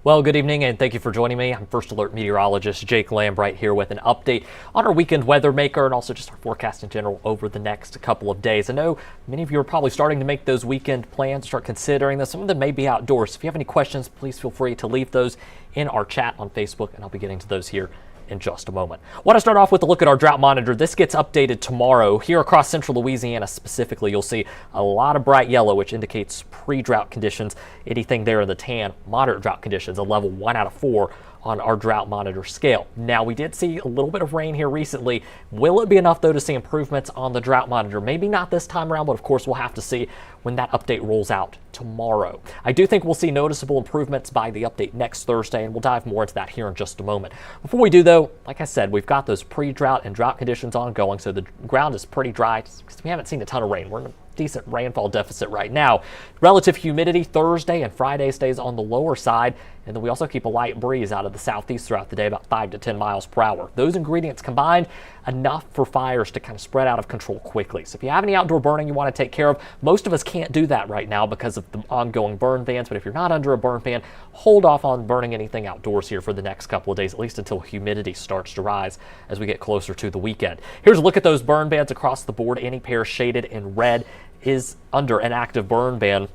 Well, good evening and thank you for joining me. I'm First Alert meteorologist Jake Lambright here with an update on our weekend Weathermaker and also just our forecast in general over the next couple of days. I know many of you are probably starting to make those weekend plans, start considering this. Some of them may be outdoors. So if you have any questions, please feel free to leave those in our chat on Facebook, and I'll be getting to those here in just a moment. I want to start off with a look at our drought monitor. This gets updated tomorrow. Here across central Louisiana specifically, you'll see a lot of bright yellow, which indicates pre-drought conditions. Anything there in the tan, moderate drought conditions, a level 1 out of 4 on our drought monitor scale. Now, we did see a little bit of rain here recently. Will it be enough, though, to see improvements on the drought monitor? Maybe not this time around, but of course, we'll have to see when that update rolls out tomorrow. I do think we'll see noticeable improvements by the update next Thursday, and we'll dive more into that here in just a moment. Before we do, though, like I said, we've got those pre-drought and drought conditions ongoing, so the ground is pretty dry because we haven't seen a ton of rain. We're in a decent rainfall deficit right now. Relative humidity Thursday and Friday stays on the lower side, and then we also keep a light breeze out of the southeast throughout the day, about 5 to 10 miles per hour. Those ingredients combined, enough for fires to kind of spread out of control quickly. So if you have any outdoor burning you want to take care of, most of us can't do that right now because of the ongoing burn bans, but if you're not under a burn ban, hold off on burning anything outdoors here for the next couple of days, at least until humidity starts to rise as we get closer to the weekend. Here's a look at those burn bans across the board. Any pair shaded in red is under an active burn ban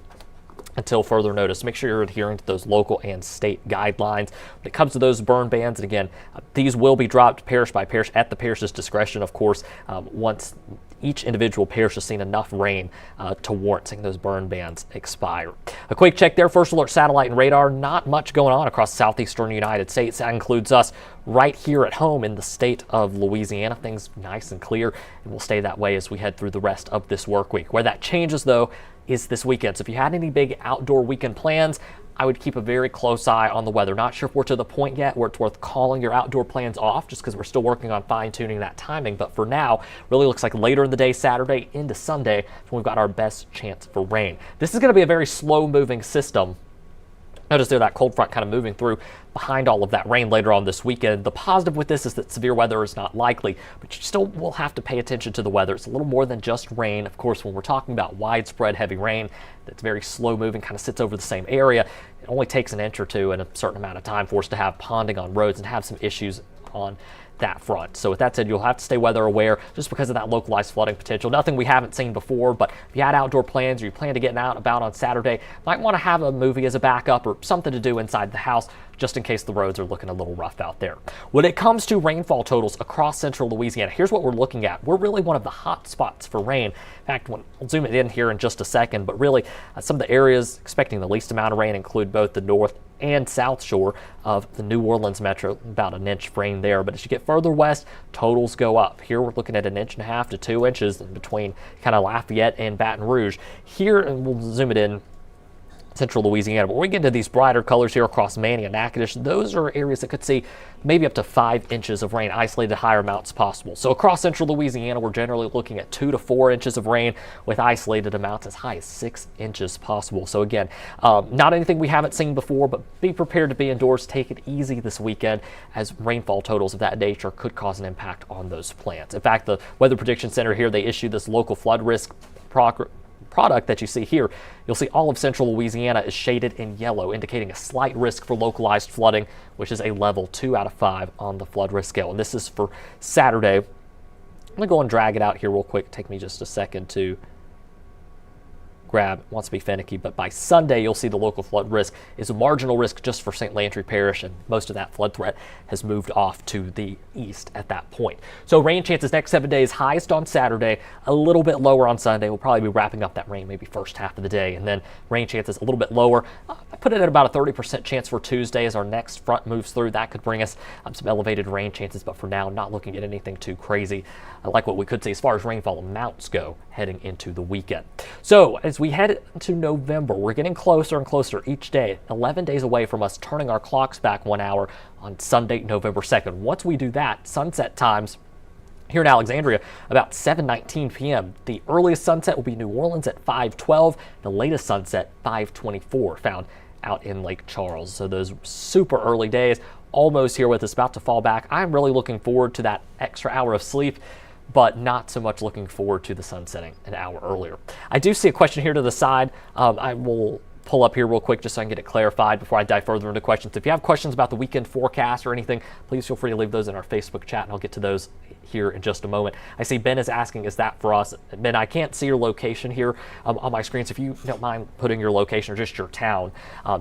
until further notice. Make sure you're adhering to those local and state guidelines. When it comes to those burn bans, and again, these will be dropped parish by parish at the parish's discretion, of course, once each individual parish has seen enough rain to warrant seeing those burn bans expire. A quick check there, First Alert satellite and radar. Not much going on across the southeastern United States. That includes us right here at home in the state of Louisiana. Things nice and clear, and will stay that way as we head through the rest of this work week. Where that changes, though, is this weekend. So if you had any big outdoor weekend plans, I would keep a very close eye on the weather. Not sure if we're to the point yet where it's worth calling your outdoor plans off, just because we're still working on fine-tuning that timing. But for now, really looks like later in the day, Saturday into Sunday, when we've got our best chance for rain. This is going to be a very slow-moving system. Notice there that cold front kind of moving through behind all of that rain later on this weekend. The positive with this is that severe weather is not likely, but you still will have to pay attention to the weather. It's a little more than just rain. Of course, when we're talking about widespread heavy rain that's very slow moving, kind of sits over the same area, it only takes an inch or two in a certain amount of time for us to have ponding on roads and have some issues on that front. So with that said, you'll have to stay weather aware just because of that localized flooding potential. Nothing we haven't seen before, but if you had outdoor plans or you plan to get out and about on Saturday, might want to have a movie as a backup or something to do inside the house just in case the roads are looking a little rough out there. When it comes to rainfall totals across central Louisiana, here's what we're looking at. We're really one of the hot spots for rain. In fact, I'll zoom it in here in just a second, but really some of the areas expecting the least amount of rain include both the north and south shore of the New Orleans metro, about an inch of rain there. But as you get further west, totals go up. Here we're looking at 1.5 to 2 inches in between kind of Lafayette and Baton Rouge. Here, and we'll zoom it in, central Louisiana. But when we get into these brighter colors here across Manny and Natchitoches, those are areas that could see maybe up to 5 inches of rain, isolated higher amounts possible. So across central Louisiana, we're generally looking at 2 to 4 inches of rain with isolated amounts as high as 6 inches possible. So again, not anything we haven't seen before, but be prepared to be indoors. Take it easy this weekend as rainfall totals of that nature could cause an impact on those plans. In fact, the Weather Prediction Center here, they issued this local flood risk product that you see here. You'll see all of central Louisiana is shaded in yellow, indicating a slight risk for localized flooding, which is a level 2 out of 5 on the flood risk scale. And this is for Saturday. I'm going to go and drag it out here real quick. Take me just a second to grab. It wants to be finicky, but by Sunday you'll see the local flood risk is a marginal risk just for St. Landry Parish, and most of that flood threat has moved off to the east at that point. So rain chances next 7 days, highest on Saturday, a little bit lower on Sunday. We'll probably be wrapping up that rain maybe first half of the day, and then rain chances a little bit lower. I put it at about a 30% chance for Tuesday as our next front moves through. That could bring us some elevated rain chances, but for now, not looking at anything too crazy. I like what we could see as far as rainfall amounts go heading into the weekend. So as we head into November, we're getting closer and closer each day, 11 days away from us turning our clocks back 1 hour on Sunday, November 2nd. Once we do that, sunset times here in Alexandria about 7:19 p.m. The earliest sunset will be New Orleans at 5:12. The latest sunset 5:24, found out in Lake Charles. So those super early days almost here with us, about to fall back. I'm really looking forward to that extra hour of sleep, but not so much looking forward to the sun setting an hour earlier. I do see a question here to the side. I will pull up here real quick just so I can get it clarified before I dive further into questions. If you have questions about the weekend forecast or anything, please feel free to leave those in our Facebook chat, and I'll get to those here in just a moment. I see Ben is asking, is that for us? Ben, I can't see your location here on my screen, so if you don't mind putting your location or just your town,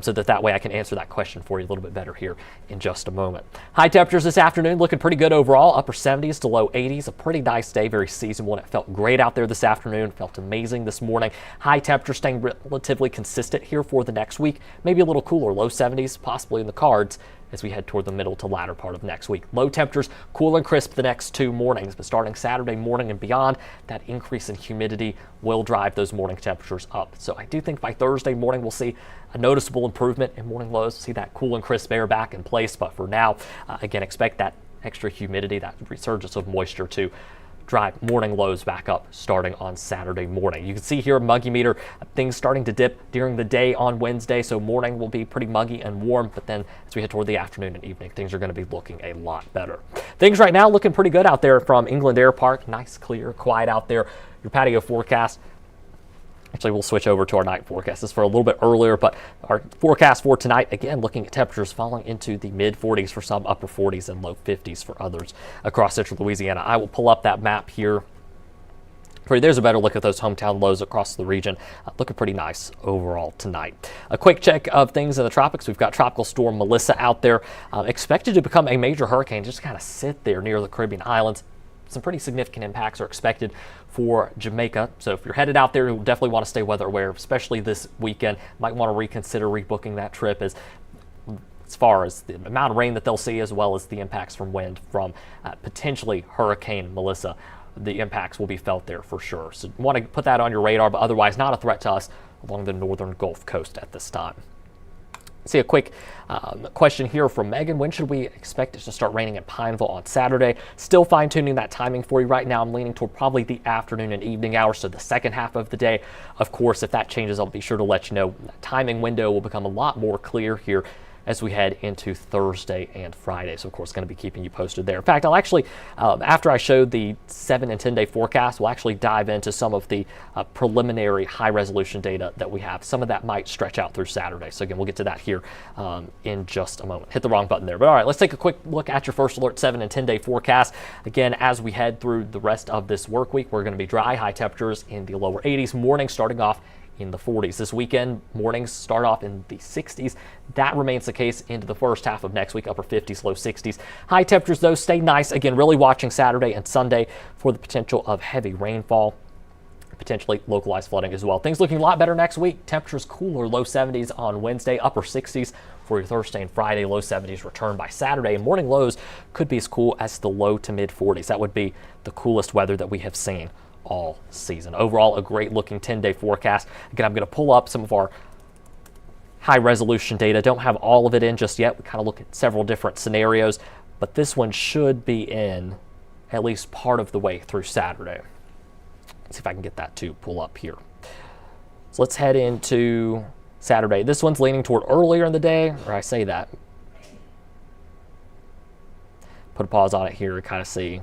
so that way I can answer that question for you a little bit better here in just a moment. High temperatures this afternoon looking pretty good overall, upper 70s to low 80s. A pretty nice day, very seasonable, and it felt great out there this afternoon. Felt amazing this morning. High temperatures staying relatively consistent here for the next week. Maybe a little cooler, low 70s, possibly in the cards as we head toward the middle to latter part of next week. Low temperatures, cool and crisp the next 2 mornings, but starting Saturday morning and beyond, that increase in humidity will drive those morning temperatures up. So I do think by Thursday morning we'll see a noticeable improvement in morning lows, see that cool and crisp air back in place. But for now, again, expect that extra humidity, that resurgence of moisture to drive morning lows back up starting on Saturday morning. You can see here muggy meter, things starting to dip during the day on Wednesday, so morning will be pretty muggy and warm, but then as we head toward the afternoon and evening, things are going to be looking a lot better. Things right now looking pretty good out there from England Air Park. Nice, clear, quiet out there. Your patio forecast. Actually, we'll switch over to our night forecast. This is for a little bit earlier, but our forecast for tonight, again, looking at temperatures falling into the mid 40s for some, upper 40s and low 50s for others across central Louisiana. I will pull up that map here. There's a better look at those hometown lows across the region. Looking pretty nice overall tonight. A quick check of things in the tropics. We've got Tropical Storm Melissa out there, expected to become a major hurricane, just kind of sit there near the Caribbean islands. Some pretty significant impacts are expected for Jamaica. So if you're headed out there, you'll definitely want to stay weather aware, especially this weekend. Might want to reconsider rebooking that trip as far as the amount of rain that they'll see, as well as the impacts from wind from potentially Hurricane Melissa. The impacts will be felt there for sure. So you want to put that on your radar, but otherwise not a threat to us along the northern Gulf Coast at this time. See a quick question here from Megan. When should we expect it to start raining in Pineville on Saturday? Still fine-tuning that timing for you right now. I'm leaning toward probably the afternoon and evening hours, so the second half of the day. Of course, if that changes, I'll be sure to let you know. That timing window will become a lot more clear here as we head into Thursday and Friday. So, of course, going to be keeping you posted there. In fact, I'll actually, after I showed the 7 and 10 day forecast, we'll actually dive into some of the preliminary high resolution data that we have. Some of that might stretch out through Saturday. So, again, we'll get to that here in just a moment. Hit the wrong button there. But all right, let's take a quick look at your First Alert 7 and 10 day forecast. Again, as we head through the rest of this work week, we're going to be dry, high temperatures in the lower 80s, morning starting off in the 40s. This weekend, mornings start off in the 60s. That remains the case into the first half of next week, upper 50s, low 60s. High temperatures, though, stay nice. Again, really watching Saturday and Sunday for the potential of heavy rainfall, potentially localized flooding as well. Things looking a lot better next week. Temperatures cooler, low 70s on Wednesday, upper 60s for your Thursday and Friday. Low 70s return by Saturday, and morning lows could be as cool as the low to mid 40s. That would be the coolest weather that we have seen all season. Overall, a great looking 10-day forecast. Again, I'm going to pull up some of our high resolution data. Don't have all of it in just yet. We kind of look at several different scenarios, but this one should be in at least part of the way through Saturday. Let's see if I can get that to pull up here. So let's head into Saturday. This one's leaning toward earlier in the day, or I say that. Put a pause on it here to kind of see.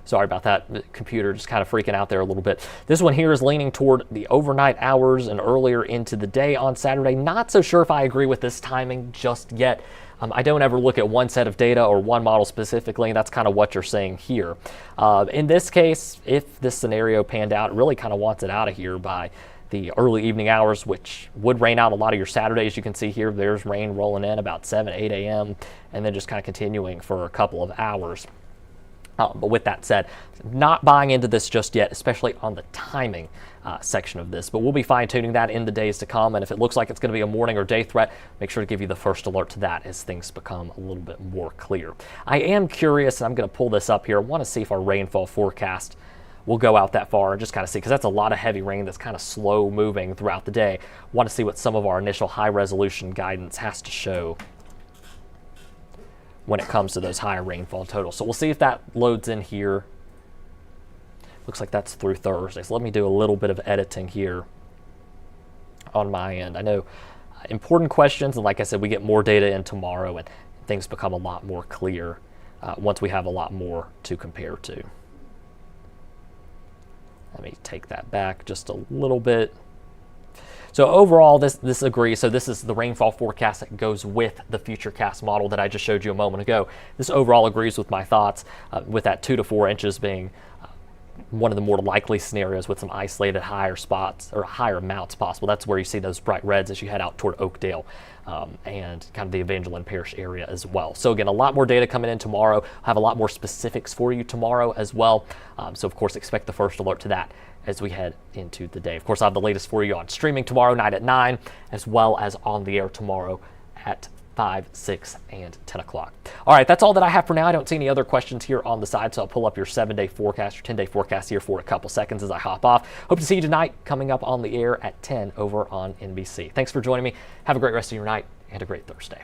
Sorry about that. The computer just kind of freaking out there a little bit. This one here is leaning toward the overnight hours and earlier into the day on Saturday. Not so sure if I agree with this timing just yet. I don't ever look at one set of data or one model specifically, and that's kind of what you're saying here. In this case, if this scenario panned out, it really kind of wants it out of here by the early evening hours, which would rain out a lot of your Saturdays. You can see here, there's rain rolling in about 7, 8 a.m., and then just kind of continuing for a couple of hours. But with that said, not buying into this just yet, especially on the timing section of this. But we'll be fine-tuning that in the days to come. And if it looks like it's going to be a morning or day threat, make sure to give you the first alert to that as things become a little bit more clear. I am curious, and I'm going to pull this up here. I want to see if our rainfall forecast will go out that far and just kind of see, because that's a lot of heavy rain that's kind of slow moving throughout the day. Want to see what some of our initial high-resolution guidance has to show when it comes to those higher rainfall totals. So we'll see if that loads in here. Looks like that's through Thursday. So let me do a little bit of editing here on my end. I know important questions, and like I said, we get more data in tomorrow and things become a lot more clear once we have a lot more to compare to. Let me take that back just a little bit. So overall, this agrees. So this is the rainfall forecast that goes with the Futurecast model that I just showed you a moment ago. This overall agrees with my thoughts, with that 2 to 4 inches being one of the more likely scenarios, with some isolated higher spots or higher amounts possible. That's where you see those bright reds as you head out toward Oakdale and kind of the Evangeline Parish area as well. So again, a lot more data coming in tomorrow. I'll have a lot more specifics for you tomorrow as well. So of course, expect the first alert to that as we head into the day. Of course, I'll have the latest for you on streaming tomorrow night at 9, as well as on the air tomorrow at 5, 6, and 10 o'clock. All right, that's all that I have for now. I don't see any other questions here on the side, so I'll pull up your 7-day forecast or 10-day forecast here for a couple seconds as I hop off. Hope to see you tonight coming up on the air at 10 over on NBC. Thanks for joining me. Have a great rest of your night and a great Thursday.